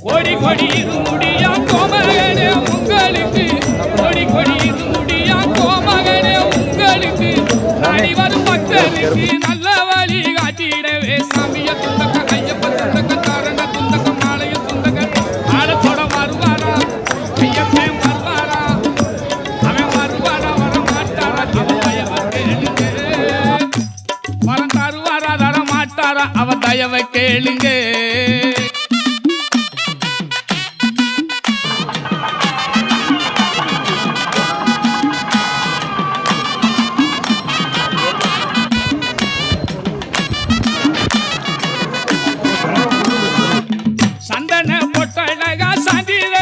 கோடி கொடி இது முடியா கோமகனே உங்களுக்கு கோடி கொடி இது முடியா கோமகனே உங்களுக்கு நாடி வரும் பக்தருக்கு நல்ல வழி காட்டிடவே சாமிய துந்தக்க ஐயப்ப துந்தக்க தாரண துந்தக்க மாலைய துந்தக்க ஆடத்தோட வருவாரா ஐயப்பன் வருவாரா அவன் வருவாரா வர மாட்டாரா அவன் தயவை கேளுங்க வரம் தருவாரா தர மாட்டாரா அவன் தயவை கேளுங்க சந்தன பொட்டழகா சாந்திர